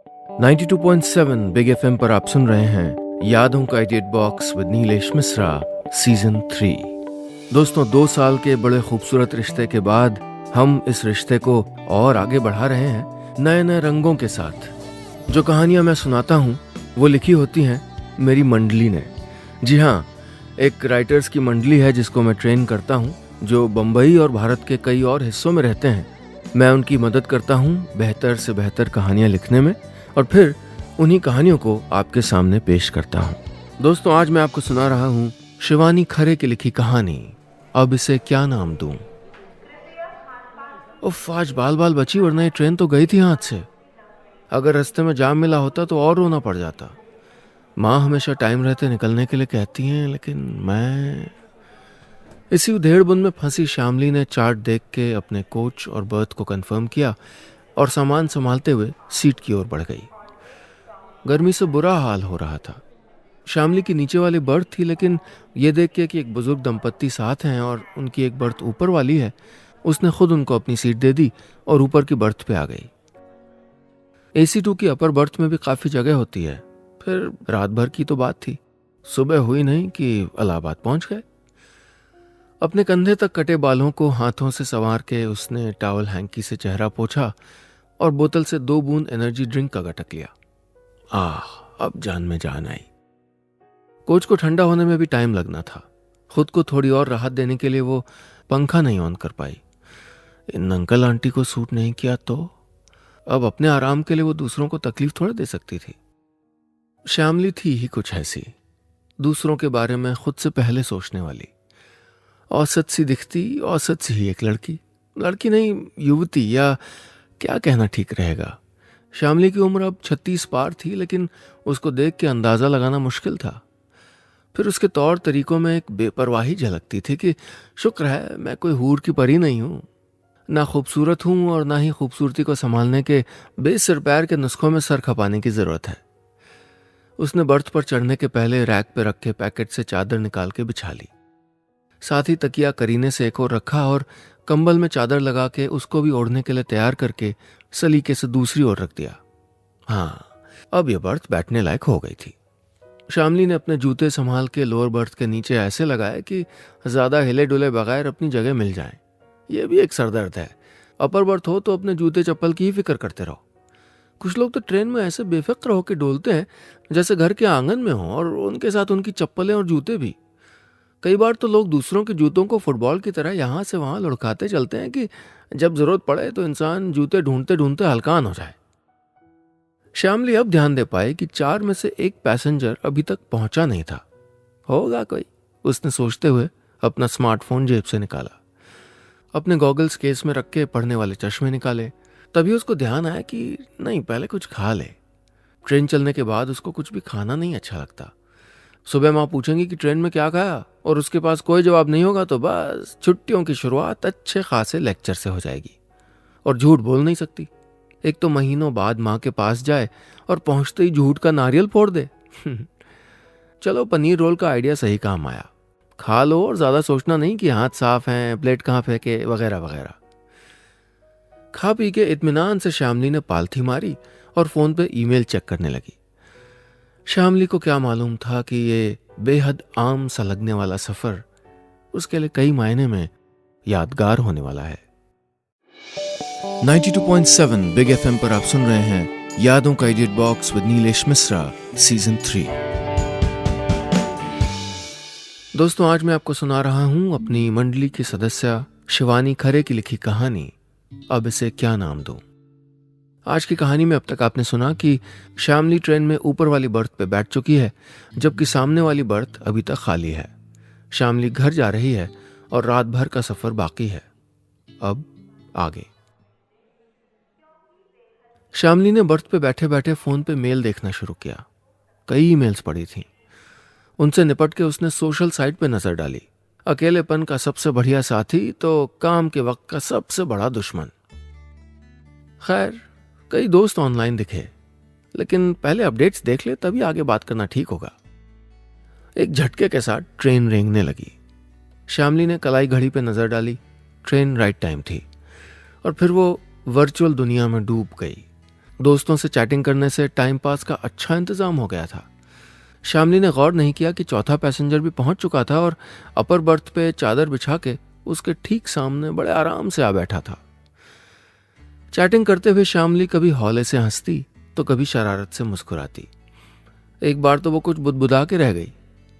92.7 big FM पर आप सुन रहे हैं यादों का edit box with Nilesh Mishra season 3। दोस्तों, 2 साल के बड़े खूबसूरत रिश्ते के बाद हम इस रिश्ते को और आगे बढ़ा रहे हैं नए नए रंगों के साथ। जो कहानियां मैं सुनाता हूं वो लिखी होती हैं मेरी मंडली ने। जी हाँ, एक राइटर्स की मंडली है जिसको मैं ट्रेन करता हूं, जो बम्बई और भारत के कई और हिस्सों में रहते हैं। मैं उनकी मदद करता हूं बेहतर से बेहतर कहानियां लिखने में और फिर उन्हीं कहानियों को आपके सामने पेश करता हूं। दोस्तों, आज मैं आपको सुना रहा हूं शिवानी खरे की लिखी कहानी, अब इसे क्या नाम दूं। उफ, आज बाल बाल बची, वरना ये ट्रेन तो गई थी हाथ से। अगर रास्ते में जाम मिला होता तो और रोना पड़ जाता। माँ हमेशा टाइम रहते निकलने के लिए कहती हैं, लेकिन मैं इसी उधेड़बुन में फंसी श्यामली ने चार्ट देख के अपने कोच और बर्थ को कंफर्म किया और सामान संभालते हुए सीट की ओर बढ़ गई। गर्मी से बुरा हाल हो रहा था। श्यामली की नीचे वाली बर्थ थी, लेकिन ये देख के कि एक बुजुर्ग दंपत्ति साथ हैं और उनकी एक बर्थ ऊपर वाली है, उसने खुद उनको अपनी सीट दे दी और ऊपर की बर्थ पे आ गई। AC2 की अपर बर्थ में भी काफी जगह होती है। फिर रात भर की तो बात थी, सुबह हुई नहीं कि इलाहाबाद पहुंच गए। अपने कंधे तक कटे बालों को हाथों से संवार के उसने टॉवल हैंकी से चेहरा पोंछा और बोतल से 2 बूंद एनर्जी ड्रिंक का गटक लिया। अब जान में जान आई। कोच को ठंडा होने में भी टाइम लगना था। खुद को थोड़ी और राहत देने के लिए वो पंखा नहीं ऑन कर पाई। इन अंकल आंटी को सूट नहीं किया तो अब अपने आराम के लिए वो दूसरों को तकलीफ थोड़ा दे सकती थी। श्यामली थी ही कुछ ऐसी, दूसरों के बारे में खुद से पहले सोचने वाली। औसत सी दिखती, औसत सी ही एक लड़की नहीं, युवती, या क्या कहना ठीक रहेगा। श्यामली की उम्र अब 36 पार थी, लेकिन उसको देख के अंदाजा लगाना मुश्किल था। फिर उसके तौर तरीकों में एक बेपरवाही झलकती थी कि शुक्र है मैं कोई हूर की परी नहीं हूं, ना खूबसूरत हूं और ना ही खूबसूरती को संभालने के बेसिर पैर के नुस्खों में सर खपाने की जरूरत है। उसने बर्थ पर चढ़ने के पहले रैक पे रखे पैकेट से चादर निकाल के बिछा ली। साथ ही तकिया करीने से एक और रखा और कंबल में चादर लगा के उसको भी ओढ़ने के लिए तैयार करके सलीके से दूसरी ओर रख दिया। हाँ, अब यह बर्थ बैठने लायक हो गई थी। श्यामली ने अपने जूते संभाल के लोअर बर्थ के नीचे ऐसे लगाए कि ज्यादा हिले डुले बगैर अपनी जगह मिल जाएं। यह भी एक सरदर्द है। अपर बर्थ हो तो अपने जूते चप्पल की ही फिक्र करते रहो। कुछ लोग तो ट्रेन में ऐसे बेफिक्र होकर डोलते हैं जैसे घर के आंगन में हो, और उनके साथ उनकी चप्पलें और जूते भी। कई बार तो लोग दूसरों के जूतों को फुटबॉल की तरह यहां से वहां लुढ़काते चलते हैं कि जब जरूरत पड़े तो इंसान जूते ढूंढते ढूंढते हलकान हो जाए। श्यामली अब ध्यान दे पाई कि 4 में से एक पैसेंजर अभी तक पहुंचा नहीं था। होगा कोई, उसने सोचते हुए अपना स्मार्टफोन जेब से निकाला। अपने गॉगल्स केस में रख के पढ़ने वाले चश्मे निकाले। तभी उसको ध्यान आया कि नहीं, पहले कुछ खा ले। ट्रेन चलने के बाद उसको कुछ भी खाना नहीं अच्छा लगता। सुबह माँ पूछेंगी कि ट्रेन में क्या खाया, और उसके पास कोई जवाब नहीं होगा तो बस छुट्टियों की शुरुआत अच्छे खासे लेक्चर से हो जाएगी। और झूठ बोल नहीं सकती। एक तो महीनों बाद माँ के पास जाए और पहुंचते ही झूठ का नारियल फोड़ दे। चलो, पनीर रोल का आइडिया सही काम आया। खा लो और ज्यादा सोचना नहीं कि हाथ साफ हैं, प्लेट कहाँ फेंके, वगैरह वगैरह। खा पी के इत्मीनान से श्यामली ने पालथी मारी और फोन पे ईमेल चेक करने लगी। श्यामली को क्या मालूम था कि ये बेहद आम सा लगने वाला सफर उसके लिए कई मायने में यादगार होने वाला है। 92.7 बिग एफएम पर आप सुन रहे हैं यादों का edit box with Nilesh Mishra season 3। दोस्तों, आज मैं आपको सुना रहा हूं अपनी मंडली की सदस्य शिवानी खरे की लिखी कहानी, अब इसे क्या नाम दूं। आज की कहानी में अब तक आपने सुना कि श्यामली ट्रेन में ऊपर वाली बर्थ पे बैठ चुकी है, जबकि सामने वाली बर्थ अभी तक खाली है। श्यामली घर जा रही है और रात भर का सफर बाकी है। अब आगे। श्यामली ने बर्थ पे बैठे बैठे फोन पे मेल देखना शुरू किया। कई ईमेल्स पड़ी थीं। उनसे निपट के उसने सोशल साइट पे नजर डाली। अकेलेपन का सबसे बढ़िया साथी तो काम के वक्त का सबसे बड़ा दुश्मन। खैर, कई दोस्त ऑनलाइन दिखे, लेकिन पहले अपडेट्स देख ले, तभी आगे बात करना ठीक होगा। एक झटके के साथ ट्रेन रेंगने लगी। श्यामली ने कलाई घड़ी पे नजर डाली। ट्रेन राइट टाइम थी और फिर वो वर्चुअल दुनिया में डूब गई। दोस्तों से चैटिंग करने से टाइम पास का अच्छा इंतजाम हो गया था। श्यामली ने गौर नहीं किया कि चौथा पैसेंजर भी पहुंच चुका था और अपर बर्थ पे चादर बिछा के उसके ठीक सामने बड़े आराम से आ बैठा था। चैटिंग करते हुए श्यामली कभी हौले से हंसती तो कभी शरारत से मुस्कुराती। एक बार तो वो कुछ बुदबुदा के रह गई।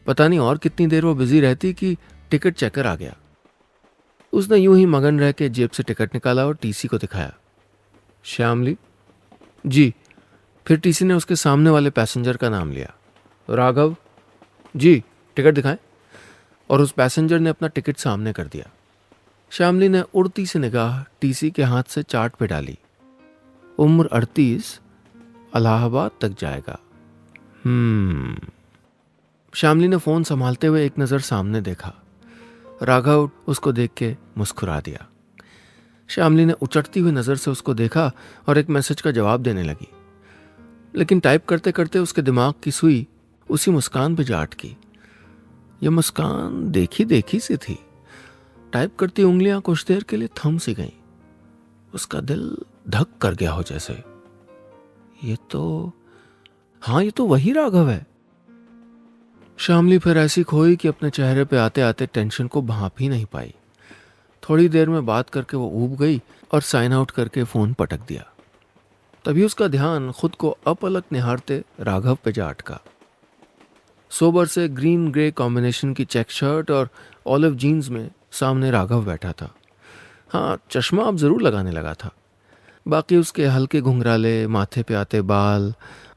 पता नहीं और कितनी देर वो बिजी रहती कि टिकट चेकर आ गया। उसने यूं ही मगन रह के जेब से टिकट निकाला और टीसी को दिखाया। श्यामली? जी। फिर टीसी ने उसके सामने वाले पैसेंजर का नाम लिया। राघव? जी। टिकट दिखाएं। और उस पैसेंजर ने अपना टिकट सामने कर दिया। श्यामली ने उड़ती सी निगाह टीसी के हाथ से चार्ट पे डाली। उम्र 38, इलाहाबाद तक जाएगा। श्यामली ने फोन संभालते हुए एक नजर सामने देखा। राघव उसको देख के मुस्कुरा दिया। श्यामली ने उचटती हुई नजर से उसको देखा और एक मैसेज का जवाब देने लगी, लेकिन टाइप करते करते उसके दिमाग की सुई उसी मुस्कान पे जा अटकी। यह मुस्कान देखी देखी सी थी। टाइप करती उंगलियां कुछ देर के लिए थम सी गईं। उसका दिल धक कर गया हो जैसे। ये तो वही राघव है। श्यामली फिर ऐसी खोई कि अपने चेहरे पे आते आते टेंशन को भांप ही नहीं पाई। थोड़ी देर में बात करके वो ऊब गई और साइन आउट करके फोन पटक दिया। तभी उसका ध्यान खुद को अपलक निहारते राघव पे जा अटका। सोबर से ग्रीन ग्रे कॉम्बिनेशन की चेक शर्ट और ऑलिव जीन्स में सामने राघव बैठा था। हाँ, चश्मा अब जरूर लगाने लगा था। बाकी उसके हल्के घुंघराले माथे पे आते बाल,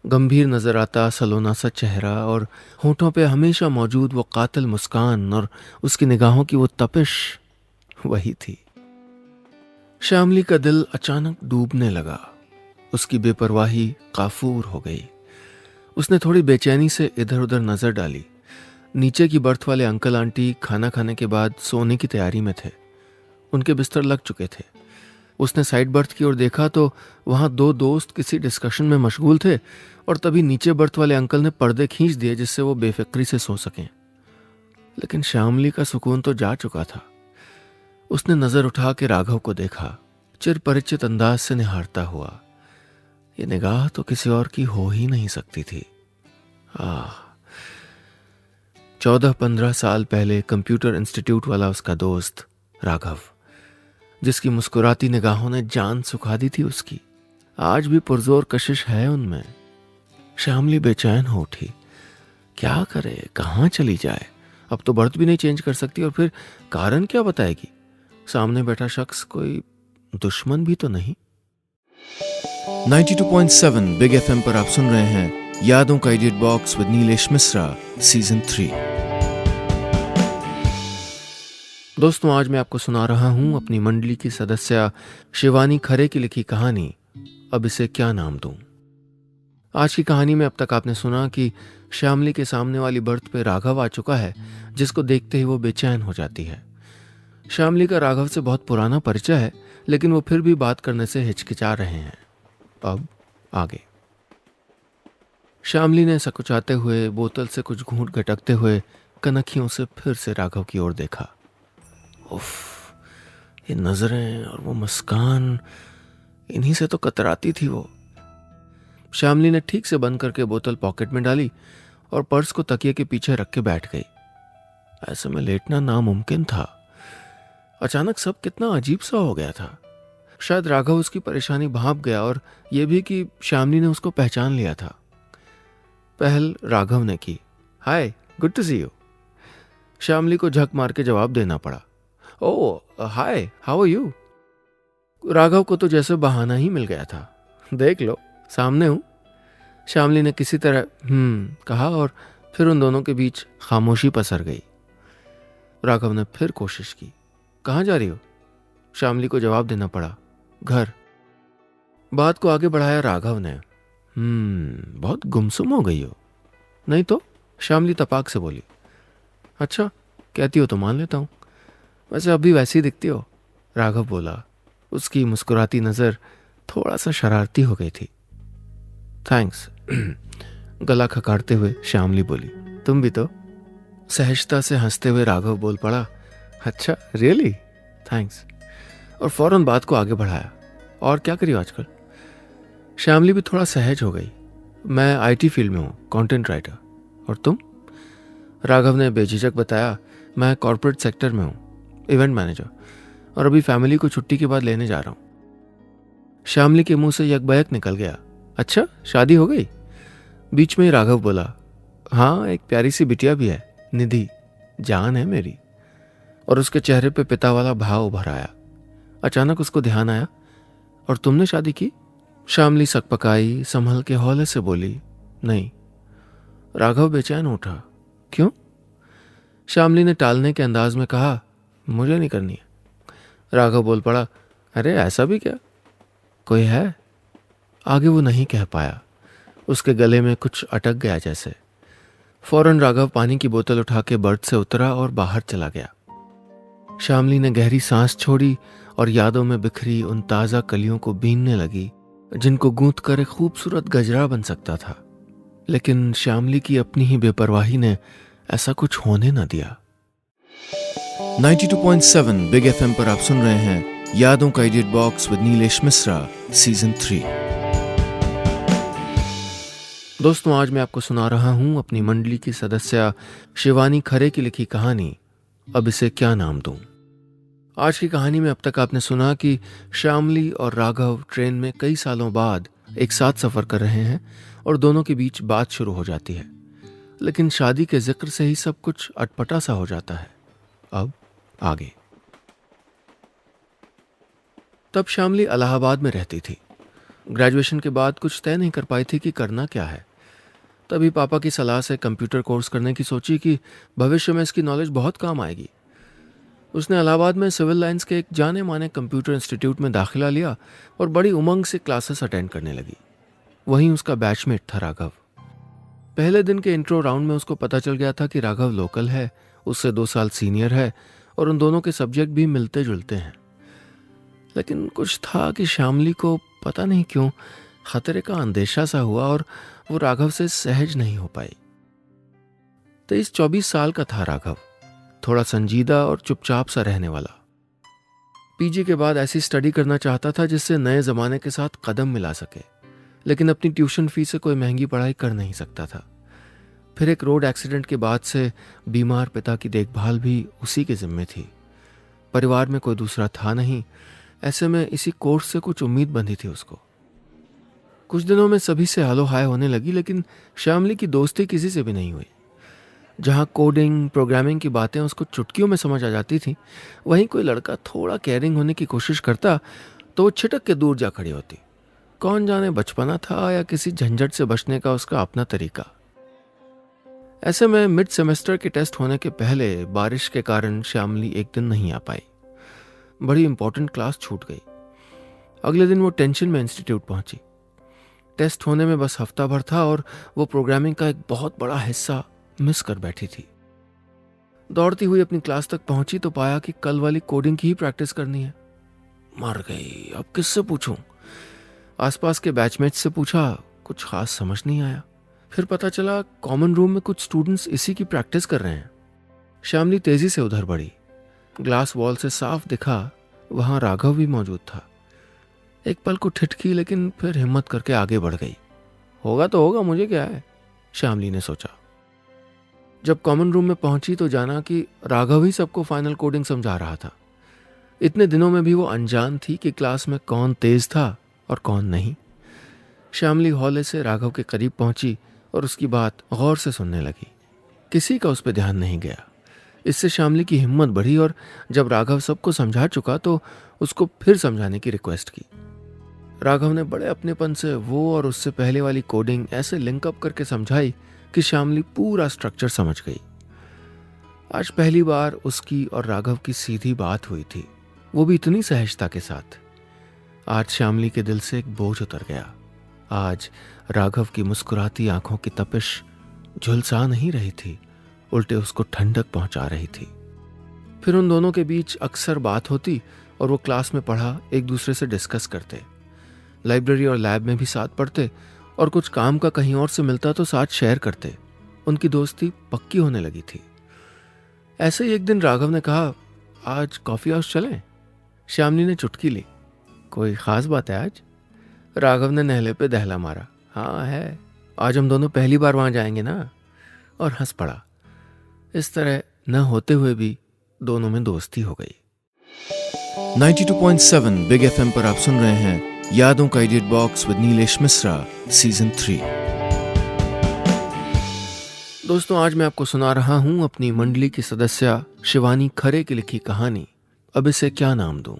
गंभीर नजर आता सलोना सा चेहरा और होठों पे हमेशा मौजूद वो कातिल मुस्कान और उसकी निगाहों की वो तपिश वही थी। श्यामली का दिल अचानक डूबने लगा। उसकी बेपरवाही काफूर हो गई। उसने थोड़ी बेचैनी से इधर उधर नजर डाली। नीचे की बर्थ वाले अंकल आंटी खाना खाने के बाद सोने की तैयारी में थे। उनके बिस्तर लग चुके थे। उसने साइड बर्थ की ओर देखा तो वहां दो दोस्त किसी डिस्कशन में मशगूल थे और तभी नीचे बर्थ वाले अंकल ने पर्दे खींच दिए जिससे वो बेफिक्री से सो सकें। लेकिन श्यामली का सुकून तो जा चुका था। उसने नजर उठा के राघव को देखा, चिर परिचित अंदाज से निहारता हुआ। ये निगाह तो किसी और की हो ही नहीं सकती थी। 14-15 साल पहले कंप्यूटर इंस्टीट्यूट वाला उसका दोस्त राघव, जिसकी मुस्कुराती निगाहों ने जान सुखा दी थी उसकी, आज भी पुरजोर कशिश है उनमें। श्यामली बेचैन हो उठी। क्या करे, कहाँ चली जाए? अब तो बर्थ भी नहीं चेंज कर सकती और फिर कारण क्या बताएगी? सामने बैठा शख्स कोई दुश्मन भी तो नहीं। 92.7 बिग एफएम पर आप सुन रहे हैं यादों का edit box with Nilesh Mishra season 3। दोस्तों, आज मैं आपको सुना रहा हूं अपनी मंडली की सदस्य शिवानी खरे की लिखी कहानी अब इसे क्या नाम दूं। आज की कहानी में अब तक आपने सुना कि श्यामली के सामने वाली बर्थ पे राघव आ चुका है, जिसको देखते ही वो बेचैन हो जाती है। श्यामली का राघव से बहुत पुराना परिचय है, लेकिन वो फिर भी बात करने से हिचकिचा रहे हैं। अब आगे। श्यामली ने सकुचाते हुए बोतल से कुछ घूंट घटकते हुए कनखियों से फिर से राघव की ओर देखा। उफ, ये नजरें और वो मुस्कान, इन्हीं से तो कतराती थी वो। श्यामली ने ठीक से बंद करके बोतल पॉकेट में डाली और पर्स को तकिए के पीछे रख के बैठ गई। ऐसे में लेटना नामुमकिन था। अचानक सब कितना अजीब सा हो गया था। शायद राघव उसकी परेशानी भांप गया और यह भी कि श्यामली ने उसको पहचान लिया था। पहल राघव ने की। हाय, गुड टू सी यू। श्यामली को झक मार के जवाब देना पड़ा। ओह हाय, हाउ आर यू। राघव को तो जैसे बहाना ही मिल गया था। देख लो, सामने हूं। श्यामली ने किसी तरह कहा और फिर उन दोनों के बीच खामोशी पसर गई। राघव ने फिर कोशिश की। कहाँ जा रही हो? श्यामली को जवाब देना पड़ा। घर। बात को आगे बढ़ाया राघव ने। बहुत गुमसुम हो गई हो। नहीं तो, श्यामली तपाक से बोली। अच्छा, कहती हो तो मान लेता हूं। वैसे अभी वैसी दिखती हो, राघव बोला। उसकी मुस्कुराती नजर थोड़ा सा शरारती हो गई थी। थैंक्स। गला खकाड़ते हुए श्यामली बोली। तुम भी तो। सहजता से हंसते हुए राघव बोल पड़ा। अच्छा, रियली? थैंक्स। और फौरन बात को आगे बढ़ाया। और क्या करी आजकल? श्यामली भी थोड़ा सहज हो गई। मैं आईटी फील्ड में हूँ, कंटेंट राइटर। और तुम? राघव ने बेझिझक बताया, मैं कॉर्पोरेट सेक्टर में हूँ, इवेंट मैनेजर, और अभी फैमिली को छुट्टी के बाद लेने जा रहा हूँ। श्यामली के मुंह से यकबयक निकल गया, अच्छा शादी हो गई? बीच में ही राघव बोला, हाँ एक प्यारी सी बिटिया भी है, निधि, जान है मेरी। और उसके चेहरे पे पिता वाला भाव उभर आया। अचानक उसको ध्यान आया, और तुमने शादी की? श्यामली सकपकाई, संभल के हौले से बोली, नहीं। राघव बेचैन उठा, क्यों? श्यामली ने टालने के अंदाज में कहा, मुझे नहीं करनी है। राघव बोल पड़ा, अरे ऐसा भी क्या? कोई है? आगे वो नहीं कह पाया, उसके गले में कुछ अटक गया जैसे। फौरन राघव पानी की बोतल उठा के बर्थ से उतरा और बाहर चला गया। श्यामली ने गहरी सांस छोड़ी और यादों में बिखरी उन ताजा कलियों को बीनने लगी जिनको गूंथ कर एक खूबसूरत गजरा बन सकता था। लेकिन श्यामली की अपनी ही बेपरवाही ने ऐसा कुछ होने न दिया। 92.7 बिग एफएम पर आप सुन रहे हैं यादों का edit box with Nilesh Mishra, season 3। दोस्तों, आज मैं आपको सुना रहा हूं अपनी मंडली की सदस्य शिवानी खरे की लिखी कहानी, अब इसे क्या नाम दूं। आज की कहानी में अब तक आपने सुना कि श्यामली और राघव ट्रेन में कई सालों बाद एक साथ सफर कर रहे हैं और दोनों के बीच बात शुरू हो जाती है, लेकिन शादी के जिक्र से ही सब कुछ अटपटा सा हो जाता है। अब आगे। तब श्यामली इलाहाबाद में रहती थी। ग्रेजुएशन के बाद कुछ तय नहीं कर पाई थी कि करना क्या है। तभी पापा की सलाह से कंप्यूटर कोर्स करने की सोची कि भविष्य में इसकी नॉलेज बहुत काम आएगी। उसने इलाहाबाद में सिविल लाइंस के एक जाने माने कंप्यूटर इंस्टीट्यूट में दाखिला लिया और बड़ी उमंग से क्लासेस अटेंड करने लगी। वहीं उसका बैचमेट था राघव। पहले दिन के इंट्रो राउंड में उसको पता चल गया था कि राघव लोकल है, उससे 2 साल सीनियर है और उन दोनों के सब्जेक्ट भी मिलते जुलते हैं। लेकिन कुछ था कि श्यामली को पता नहीं क्यों खतरे का अंदेशा सा हुआ और वो राघव से सहज नहीं हो पाई। 23-24 साल का था राघव, थोड़ा संजीदा और चुपचाप सा रहने वाला। पीजी के बाद ऐसी स्टडी करना चाहता था जिससे नए जमाने के साथ कदम मिला सके, लेकिन अपनी ट्यूशन फीस से कोई महंगी पढ़ाई कर नहीं सकता था। फिर एक रोड एक्सीडेंट के बाद से बीमार पिता की देखभाल भी उसी के जिम्मे थी। परिवार में कोई दूसरा था नहीं, ऐसे में इसी कोर्स से कुछ उम्मीद बंधी थी उसको। कुछ दिनों में सभी से हालो हाय होने लगी, लेकिन श्यामली की दोस्ती किसी से भी नहीं हुई। जहाँ कोडिंग प्रोग्रामिंग की बातें उसको चुटकियों में समझ आ जाती थी, वहीं कोई लड़का थोड़ा केयरिंग होने की कोशिश करता तो वो छिटक के दूर जा खड़ी होती। कौन जाने बचपना था या किसी झंझट से बचने का उसका अपना तरीका। ऐसे में मिड सेमेस्टर के टेस्ट होने के पहले बारिश के कारण श्यामली एक दिन नहीं आ पाई। बड़ी इंपॉर्टेंट क्लास छूट गई। अगले दिन वो टेंशन में इंस्टीट्यूट पहुंची। टेस्ट होने में बस हफ्ता भर था और वो प्रोग्रामिंग का एक बहुत बड़ा हिस्सा मिस कर बैठी थी। दौड़ती हुई अपनी क्लास तक पहुंची तो पाया कि कल वाली कोडिंग की ही प्रैक्टिस करनी है। मर गई, अब किससे पूछूं? आसपास के बैचमेट्स से पूछा, कुछ खास समझ नहीं आया। फिर पता चला कॉमन रूम में कुछ स्टूडेंट्स इसी की प्रैक्टिस कर रहे हैं। श्यामली तेजी से उधर बढ़ी। ग्लास वॉल से साफ दिखा वहां राघव भी मौजूद था। एक पल को ठिठकी, लेकिन फिर हिम्मत करके आगे बढ़ गई। होगा तो होगा, मुझे क्या है, श्यामली ने सोचा। जब कॉमन रूम में पहुंची तो जाना कि राघव ही सबको फाइनल कोडिंग समझा रहा था। इतने दिनों में भी वो अनजान थी कि क्लास में कौन तेज था और कौन नहीं। श्यामली हौले से राघव के करीब पहुंची और उसकी बात गौर से सुनने लगी। किसी का उस पर ध्यान नहीं गया। इससे श्यामली की हिम्मत बढ़ी और जब राघव सबको समझा चुका तो उसको फिर समझाने की रिक्वेस्ट की। राघव ने बड़े अपनेपन से वो और उससे पहले वाली कोडिंग ऐसे लिंकअप करके समझाई कि श्यामली पूरा स्ट्रक्चर समझ गई। आज पहली बार उसकी और राघव की सीधी बात हुई थी, वो भी इतनी सहजता के साथ। आज श्यामली के दिल से एक बोझ उतर गया। आज राघव की मुस्कुराती आंखों की तपिश झुलसा नहीं रही थी, उल्टे उसको ठंडक पहुंचा रही थी। फिर उन दोनों के बीच अक्सर बात होती और वो क्लास में पढ़ा एक दूसरे से डिस्कस करते। लाइब्रेरी और लैब में भी साथ पढ़ते और कुछ काम का कहीं और से मिलता तो साथ शेयर करते। उनकी दोस्ती पक्की होने लगी थी। ऐसे ही एक दिन राघव ने कहा, आज कॉफी हाउस चलें? श्यामली ने चुटकी ली। कोई खास बात है आज? राघव ने नहले पे दहला मारा। हाँ है, आज हम दोनों पहली बार वहां जाएंगे ना, और हंस पड़ा। इस तरह न होते हुए भी दोनों में दोस्ती हो गई। 92.7 बिग एफएम पर आप सुन रहे हैं यादों का edit box with Nilesh Mishra season 3। दोस्तों, आज मैं आपको सुना रहा हूं अपनी मंडली की सदस्य शिवानी खरे की लिखी कहानी, अब इसे क्या नाम दूं।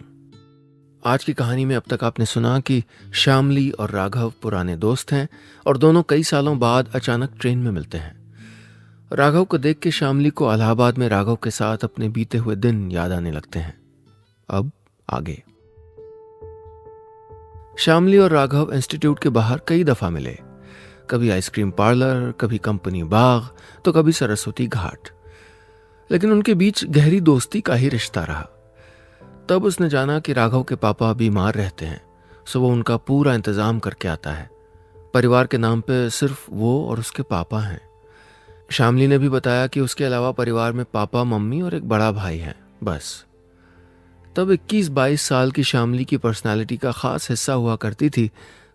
आज की कहानी में अब तक आपने सुना कि श्यामली और राघव पुराने दोस्त हैं और दोनों कई सालों बाद अचानक ट्रेन में मिलते हैं। राघव को देख के श्यामली को इलाहाबाद में राघव के साथ अपने बीते हुए दिन याद आने लगते हैं। अब आगे। श्यामली और राघव इंस्टीट्यूट के बाहर कई दफा मिले, कभी आइसक्रीम पार्लर, कभी कंपनी बाग, तो कभी सरस्वती घाट। लेकिन उनके बीच गहरी दोस्ती का ही रिश्ता रहा। तब उसने जाना कि राघव के पापा बीमार रहते हैं, सो वो उनका पूरा इंतजाम करके आता है। परिवार के नाम पे सिर्फ वो और उसके पापा हैं। श्यामली ने भी बताया कि उसके अलावा परिवार में पापा, मम्मी और एक बड़ा भाई है, बस। तब 21-22 साल की श्यामली की पर्सनालिटी का खास हिस्सा हुआ करती थी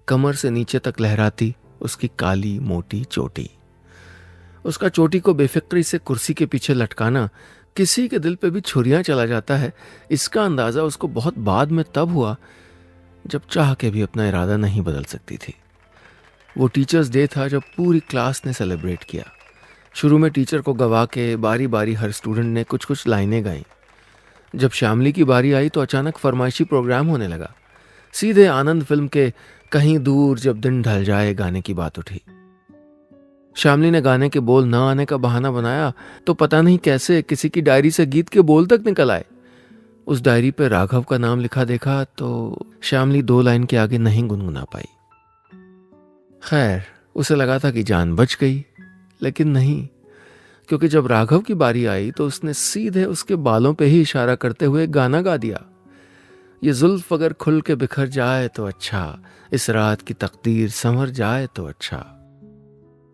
कमर से नीचे तक लहराती उसकी काली मोटी चोटी। उसका चोटी को बेफिक्री से कुर्सी के पीछे लटकाना किसी के दिल पे भी छुरियां चला जाता है, इसका अंदाजा उसको बहुत बाद में तब हुआ जब चाह के भी अपना इरादा नहीं बदल सकती थी। वो टीचर्स डे था जब पूरी क्लास ने सेलिब्रेट किया। शुरू में टीचर को गवा के बारी बारी हर स्टूडेंट ने कुछ कुछ लाइनें गाई। जब श्यामली की बारी आई तो अचानक फरमाइशी प्रोग्राम होने लगा। सीधे आनंद फिल्म के कहीं दूर जब दिन ढल जाए गाने की बात उठी। श्यामली ने गाने के बोल न आने का बहाना बनाया तो पता नहीं कैसे किसी की डायरी से गीत के बोल तक निकल आए। उस डायरी पे राघव का नाम लिखा देखा तो श्यामली 2 लाइन के आगे नहीं गुनगुना पाई। खैर, उसे लगा था कि जान बच गई, लेकिन नहीं, क्योंकि जब राघव की बारी आई तो उसने सीधे उसके बालों पे ही इशारा करते हुए गाना गा दिया। ये जुल्फ अगर खुल के बिखर जाए तो अच्छा, इस रात की तकदीर संवर जाए तो अच्छा।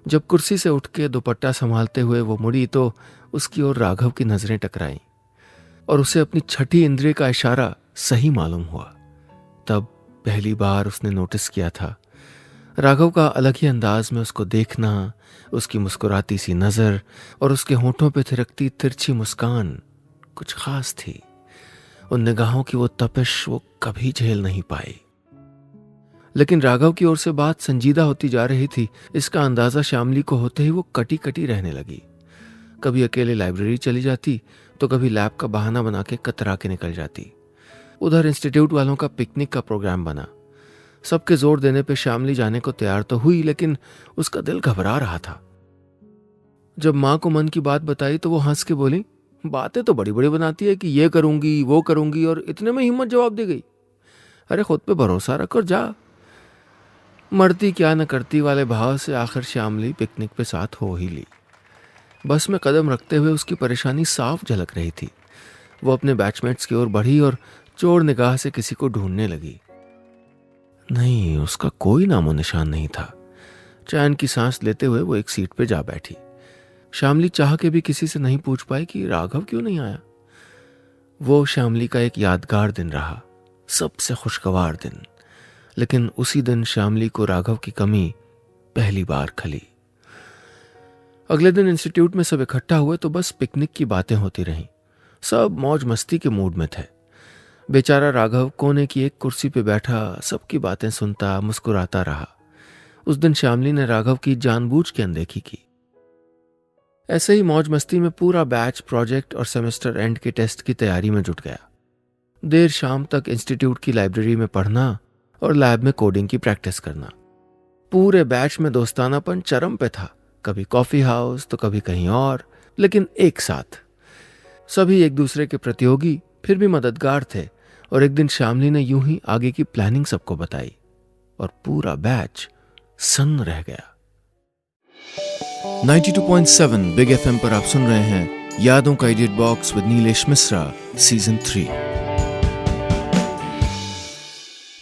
जब कुर्सी से उठ के दुपट्टा संभालते हुए वो मुड़ी तो उसकी ओर राघव की नजरें टकराईं और उसे अपनी छठी इंद्रिय का इशारा सही मालूम हुआ। तब पहली बार उसने नोटिस किया था राघव का अलग ही अंदाज में उसको देखना, उसकी मुस्कुराती सी नजर और उसके होठों पे थिरकती तिरछी मुस्कान कुछ खास थी। उन निगाहों की वो तपिश वो कभी झेल नहीं पाई। लेकिन राघव की ओर से बात संजीदा होती जा रही थी, इसका अंदाजा श्यामली को होते ही वो कटी कटी रहने लगी। कभी अकेले लाइब्रेरी चली जाती तो कभी लैब का बहाना बना के कतरा के निकल जाती। उधर इंस्टीट्यूट वालों का पिकनिक का प्रोग्राम बना। सबके जोर देने पे श्यामली जाने को तैयार तो हुई, लेकिन उसका दिल घबरा रहा था। जब माँ को मन की बात बताई तो वो हंस के बोली, बातें तो बड़ी बड़ी बनाती है कि ये करूंगी वो करूंगी, और इतने में हिम्मत जवाब दे गई। अरे खुद पे भरोसा रख और जा। मरती क्या न करती वाले भाव से आखिर श्यामली पिकनिक पे साथ हो ही ली। बस में कदम रखते हुए उसकी परेशानी साफ झलक रही थी। वो अपने बैचमेट्स की ओर बढ़ी और चोर निगाह से किसी को ढूंढने लगी। नहीं, उसका कोई नामो निशान नहीं था। चैन की सांस लेते हुए वो एक सीट पे जा बैठी। श्यामली चाह के भी किसी से नहीं पूछ पाई कि राघव क्यों नहीं आया। वो श्यामली का एक यादगार दिन रहा, सबसे खुशगवार दिन। लेकिन उसी दिन श्यामली को राघव की कमी पहली बार खली। अगले दिन इंस्टीट्यूट में सब इकट्ठा हुए तो बस पिकनिक की बातें होती रहीं। सब मौज मस्ती के मूड में थे। बेचारा राघव कोने की एक कुर्सी पे बैठा सबकी बातें सुनता मुस्कुराता रहा। उस दिन श्यामली ने राघव की जानबूझ के अनदेखी की। ऐसे ही मौज मस्ती में पूरा बैच प्रोजेक्ट और सेमेस्टर एंड के टेस्ट की तैयारी में जुट गया। देर शाम तक इंस्टीट्यूट की लाइब्रेरी में पढ़ना और लैब में कोडिंग की प्रैक्टिस करना। पूरे बैच में दोस्तानापन चरम पे था, कभी कॉफी हाउस तो कभी कहीं और, लेकिन एक साथ। सभी एक दूसरे के प्रतियोगी फिर भी मददगार थे। और एक दिन श्यामली ने यूं ही आगे की प्लानिंग सबको बताई और पूरा बैच सन्न रह गया। 92.7 बिग एफएम पर आप सुन रहे हैं यादों का edit box with Nilesh Mishra season 3।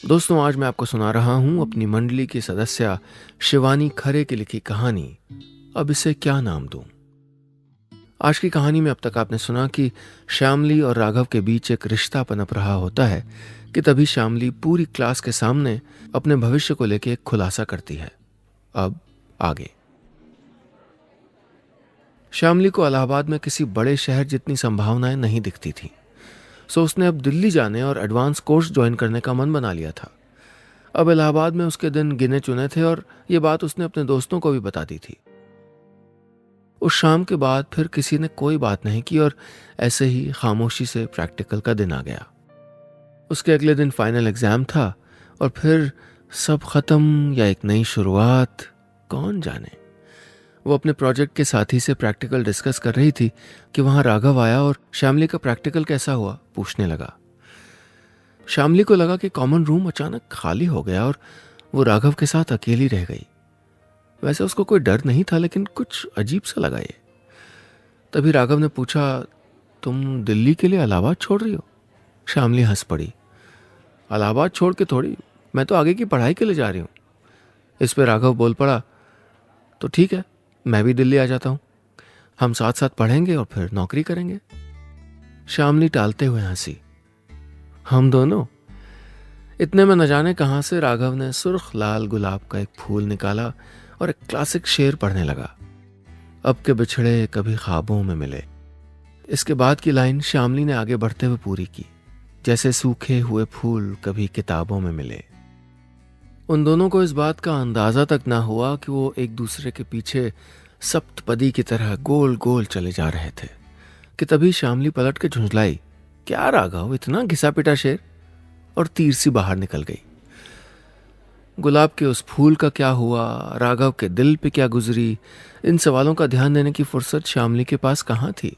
दोस्तों, आज मैं आपको सुना रहा हूं अपनी मंडली की सदस्य शिवानी खरे की लिखी कहानी, अब इसे क्या नाम दूं। आज की कहानी में अब तक आपने सुना कि श्यामली और राघव के बीच एक रिश्ता पनप रहा होता है कि तभी श्यामली पूरी क्लास के सामने अपने भविष्य को लेकर एक खुलासा करती है। अब आगे। श्यामली को इलाहाबाद में किसी बड़े शहर जितनी संभावनाएं नहीं दिखती थी, सो उसने अब दिल्ली जाने और एडवांस कोर्स ज्वाइन करने का मन बना लिया था। अब इलाहाबाद में उसके दिन गिने चुने थे और ये बात उसने अपने दोस्तों को भी बता दी थी। उस शाम के बाद फिर किसी ने कोई बात नहीं की और ऐसे ही खामोशी से प्रैक्टिकल का दिन आ गया। उसके अगले दिन फाइनल एग्जाम था और फिर सब खत्म या एक नई शुरुआत, कौन जाने। वो अपने प्रोजेक्ट के साथी से प्रैक्टिकल डिस्कस कर रही थी कि वहां राघव आया और श्यामली का प्रैक्टिकल कैसा हुआ पूछने लगा। श्यामली को लगा कि कॉमन रूम अचानक खाली हो गया और वो राघव के साथ अकेली रह गई। वैसे उसको कोई डर नहीं था, लेकिन कुछ अजीब सा लगा ये। तभी राघव ने पूछा, तुम दिल्ली के लिए इलाहाबाद छोड़ रही हो? श्यामली हंस पड़ी। इलाहाबाद छोड़ के थोड़ी, मैं तो आगे की पढ़ाई के लिए जा रही हूँ। इस पे राघव बोल पड़ा, तो ठीक है, मैं भी दिल्ली आ जाता हूँ। हम साथ साथ पढ़ेंगे और फिर नौकरी करेंगे। श्यामली टालते हुए हंसी। हम दोनों? इतने में न जाने कहां से राघव ने सुर्ख लाल गुलाब का एक फूल निकाला और एक क्लासिक शेर पढ़ने लगा, अब के बिछड़े कभी ख्वाबों में मिले। इसके बाद की लाइन श्यामली ने आगे बढ़ते हुए पूरी की, जैसे सूखे हुए फूल कभी किताबों में मिले। उन दोनों को इस बात का अंदाजा तक ना हुआ कि वो एक दूसरे के पीछे सप्तपदी की तरह गोल गोल चले जा रहे थे कि तभी श्यामली पलट के झुंझलाई, क्या राघव, इतना घिसा पिटा शेर? और तीर सी बाहर निकल गई। गुलाब के उस फूल का क्या हुआ, राघव के दिल पे क्या गुजरी, इन सवालों का ध्यान देने की फुर्सत श्यामली के पास कहाँ थी।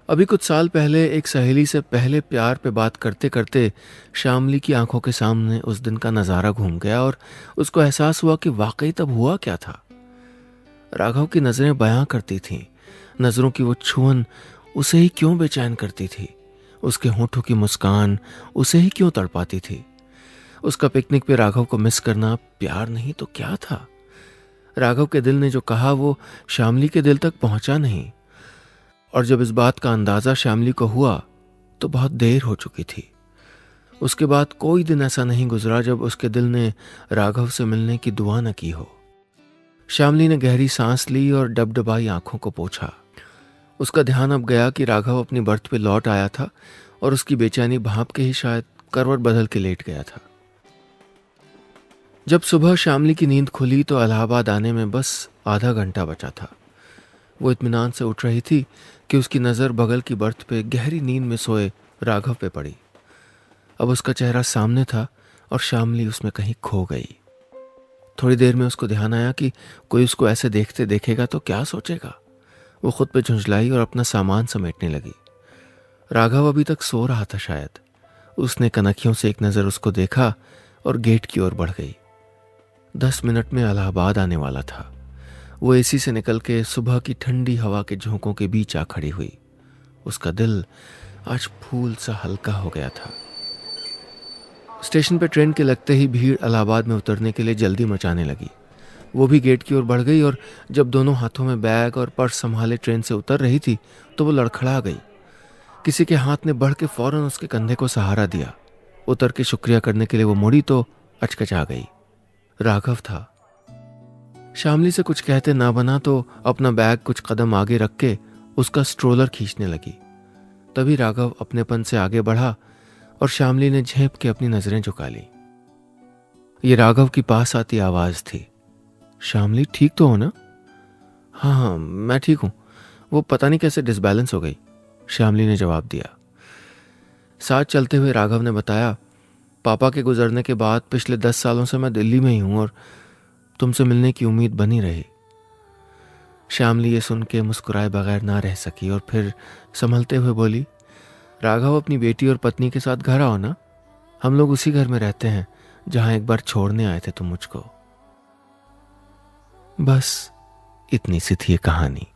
अभी कुछ साल पहले एक सहेली से पहले प्यार पे बात करते करते श्यामली की आंखों के सामने उस दिन का नजारा घूम गया और उसको एहसास हुआ कि वाकई तब हुआ क्या था। राघव की नजरें बयां करती थीं, नजरों की वो छुअन उसे ही क्यों बेचैन करती थी, उसके होठों की मुस्कान उसे ही क्यों तड़पाती थी। उसका पिकनिक पे राघव को मिस करना प्यार नहीं तो क्या था। राघव के दिल ने जो कहा वो श्यामली के दिल तक पहुंचा नहीं, और जब इस बात का अंदाजा श्यामली को हुआ तो बहुत देर हो चुकी थी। उसके बाद कोई दिन ऐसा नहीं गुजरा जब उसके दिल ने राघव से मिलने की दुआ न की हो। श्यामली ने गहरी सांस ली और डबडबाई आंखों को पोंछा। उसका ध्यान अब गया कि राघव अपनी बर्थ पे लौट आया था और उसकी बेचैनी भांप के ही शायद करवट बदल के लेट गया था। जब सुबह श्यामली की नींद खुली तो इलाहाबाद आने में बस आधा घंटा बचा था। वो इत्मीनान से उठ रही थी कि उसकी नज़र बगल की बर्थ पे गहरी नींद में सोए राघव पे पड़ी। अब उसका चेहरा सामने था और श्यामली उसमें कहीं खो गई। थोड़ी देर में उसको ध्यान आया कि कोई उसको ऐसे देखते देखेगा तो क्या सोचेगा। वो खुद पे झुंझलाई और अपना सामान समेटने लगी। राघव अभी तक सो रहा था शायद। उसने कनखियों से एक नज़र उसको देखा और गेट की ओर बढ़ गई। 10 मिनट में इलाहाबाद आने वाला था। वो एसी से निकल के सुबह की ठंडी हवा के झोंकों के बीच आ खड़ी हुई। उसका दिल आज फूल सा हल्का हो गया था। स्टेशन पे ट्रेन के लगते ही भीड़ इलाहाबाद में उतरने के लिए जल्दी मचाने लगी। वो भी गेट की ओर बढ़ गई और जब दोनों हाथों में बैग और पर्स संभाले ट्रेन से उतर रही थी तो वो लड़खड़ा गई। किसी के हाथ ने बढ़ के फौरन उसके कंधे को सहारा दिया। उतर के शुक्रिया करने के लिए वो मुड़ी तो अचकचा गई। राघव था। श्यामली से कुछ कहते ना बना तो अपना बैग कुछ कदम आगे रख के उसका स्ट्रोलर खींचने लगी। तभी राघव अपनेपन से आगे बढ़ा और श्यामली ने झेप के अपनी नजरें झुका ली। ये राघव की पास आती आवाज थी, श्यामली ठीक तो हो ना? हाँ हाँ मैं ठीक हूं, वो पता नहीं कैसे डिसबैलेंस हो गई, श्यामली ने जवाब दिया। साथ चलते हुए राघव ने बताया, पापा के गुजरने के बाद पिछले 10 सालों से मैं दिल्ली में ही हूं और तुमसे मिलने की उम्मीद बनी रही। श्यामली ये सुन के मुस्कुराए बगैर ना रह सकी और फिर संभलते हुए बोली, राघव अपनी बेटी और पत्नी के साथ घर आओ ना, हम लोग उसी घर में रहते हैं जहां एक बार छोड़ने आए थे तुम मुझको। बस इतनी सी थी ये कहानी।